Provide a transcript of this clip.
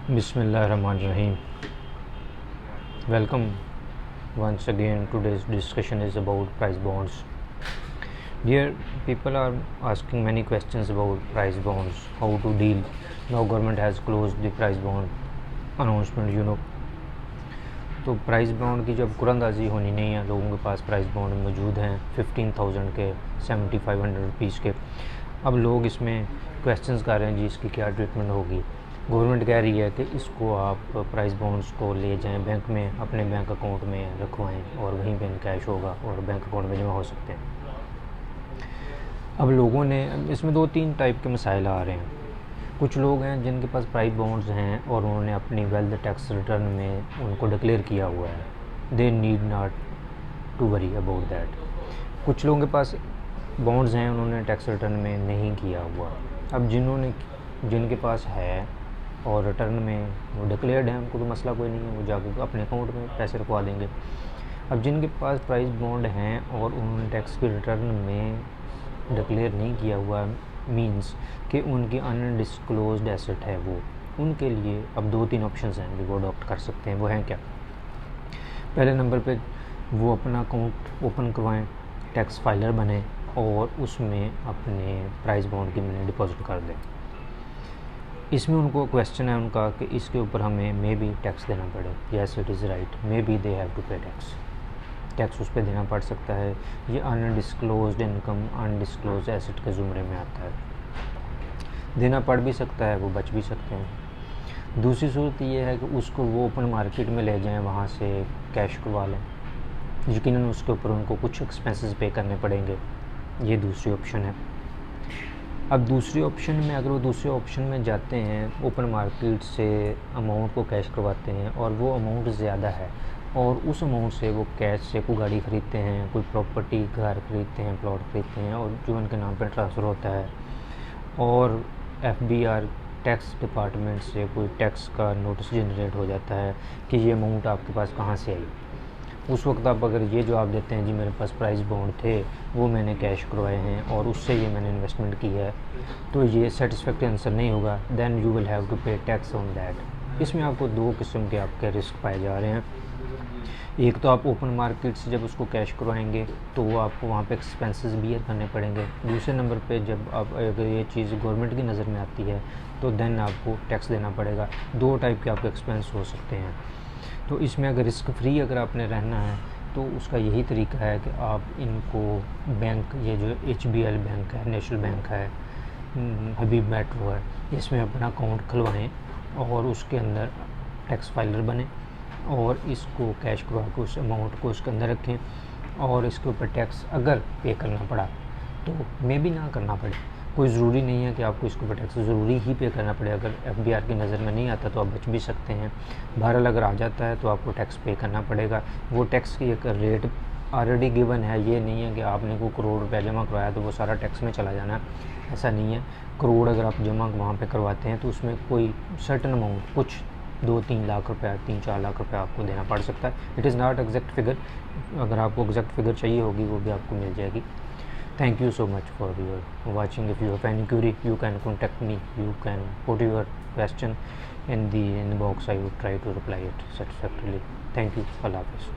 Bismillahirrahmanirrahim. Welcome once again. Today's discussion is about price bonds. Dear people are asking many questions about price bonds, how to deal. Now government has closed the price bond announcement. तो price bond की जब कुरंदाजी होनी नहीं है, लोगों के पास price bond मौजूद हैं 15,000 के, 7500 रुपीज़ के। अब लोग इसमें क्वेश्चंस कर रहे हैं जी इसकी क्या ट्रीटमेंट होगी। गवर्नमेंट कह रही है कि इसको आप प्राइस बॉन्ड्स को ले जाएं बैंक में, अपने बैंक अकाउंट में रखवाएं और वहीं पे कैश होगा और बैंक अकाउंट में जमा हो सकते हैं। अब लोगों ने इसमें 2-3 टाइप के मसाइल आ रहे हैं। कुछ लोग हैं जिनके पास प्राइस बॉन्ड्स हैं और उन्होंने अपनी वेल्थ टैक्स रिटर्न में उनको डिक्लेयर किया हुआ है, they need not to worry about that. कुछ लोगों के पास बॉन्ड्स हैं, उन्होंने टैक्स रिटर्न में नहीं किया हुआ। अब जिनके पास है और रिटर्न में वो डिक्लेयर्ड है, उनको तो मसला कोई नहीं है, वो जाकर अपने अकाउंट में पैसे रखवा देंगे। अब जिनके पास प्राइस बॉन्ड हैं और उन्होंने टैक्स की रिटर्न में डिक्लेयर नहीं किया हुआ, मींस कि उनकी अनडिस्क्लोज्ड एसेट है वो, उनके लिए अब 2-3 ऑप्शंस हैं जो वो अडॉप्ट कर सकते हैं। वो हैं क्या? पहले नंबर पे वो अपना अकाउंट ओपन करवाएं, टैक्स फाइलर बने और उसमें अपने प्राइस बॉन्ड की मनी डिपॉजिट कर दें। इसमें उनको क्वेश्चन है उनका कि इसके ऊपर हमें मे बी टैक्स देना पड़े। Yes it is right, maybe they have to pay tax उस पर देना पड़ सकता है। ये अनडिस्क्लोज्ड इनकम, अनडिस्क्लोज्ड एसेट के ज़ुमरे में आता है, देना पड़ भी सकता है, वो बच भी सकते हैं। दूसरी सूरत ये है कि उसको वो ओपन मार्केट में ले जाएं, वहाँ से कैश करवा लें, यकीनन उसके ऊपर उनको कुछ एक्सपेंसेस पे करने पड़ेंगे। ये दूसरी ऑप्शन है। अब दूसरी ऑप्शन में अगर वो दूसरे ऑप्शन में जाते हैं, ओपन मार्केट से अमाउंट को कैश करवाते हैं और वो अमाउंट ज़्यादा है और उस अमाउंट से वो कैश से कोई गाड़ी ख़रीदते हैं, कोई प्रॉपर्टी घर ख़रीदते हैं, प्लॉट ख़रीदते हैं और जो उनके नाम पर ट्रांसफ़र होता है और FBR टैक्स डिपार्टमेंट से कोई टैक्स का नोटिस जनरेट हो जाता है कि ये अमाउंट आपके पास कहाँ से आई। उस वक्त आप अगर ये जवाब देते हैं जी मेरे पास प्राइस बॉन्ड थे, वो मैंने कैश करवाए हैं और उससे ये मैंने इन्वेस्टमेंट की है, तो ये सेटिस्फैक्टरी आंसर नहीं होगा। Then you will have to pay tax on that. इसमें आपको 2 किस्म के आपके रिस्क पाए जा रहे हैं। एक तो आप ओपन मार्केट से जब उसको कैश करवाएंगे तो वो आपको वहाँ पे एक्सपेंसेस बियर करने पड़ेंगे। दूसरे नंबर पे जब आप अगर ये चीज़ गवर्नमेंट की नज़र में आती है तो देन आपको टैक्स देना पड़ेगा। 2 टाइप के आपके एक्सपेंस हो सकते हैं। तो इसमें अगर रिस्क फ्री अगर आपने रहना है तो उसका यही तरीका है कि आप इनको बैंक, ये जो HBL बैंक है, नेशनल बैंक है, हबीब मेट्रो है, इसमें अपना अकाउंट खुलवाएँ और उसके अंदर टैक्स फाइलर बने और इसको कैश करवा के उस अमाउंट को उसके अंदर रखें और इसके ऊपर टैक्स अगर पे करना पड़ा तो मे भी ना करना पड़े। कोई ज़रूरी नहीं है कि आपको इसके ऊपर टैक्स ज़रूरी ही पे करना पड़े। अगर FBR की नज़र में नहीं आता तो आप बच भी सकते हैं। बहरहाल अगर आ जाता है तो आपको टैक्स पे करना पड़ेगा। वो टैक्स की एक रेट ऑलरेडी गिवन है, ये नहीं है कि आपने को करोड़ रुपया जमा करवाया तो वो सारा टैक्स में चला जाना, ऐसा नहीं है। करोड़ अगर आप जमा वहाँ पर करवाते हैं तो उसमें कोई सर्टन अमाउंट, कुछ 2-3 लाख रुपया, 3-4 लाख रुपया आपको देना पड़ सकता है। It is not exact figure, अगर आपको एग्जैक्ट फिगर चाहिए होगी वो भी आपको मिल जाएगी। Thank you so much for your watching. If you have any query, you can contact me. You can put your question in the box. I will try to reply it satisfactorily. Thank you. Allah Hafiz.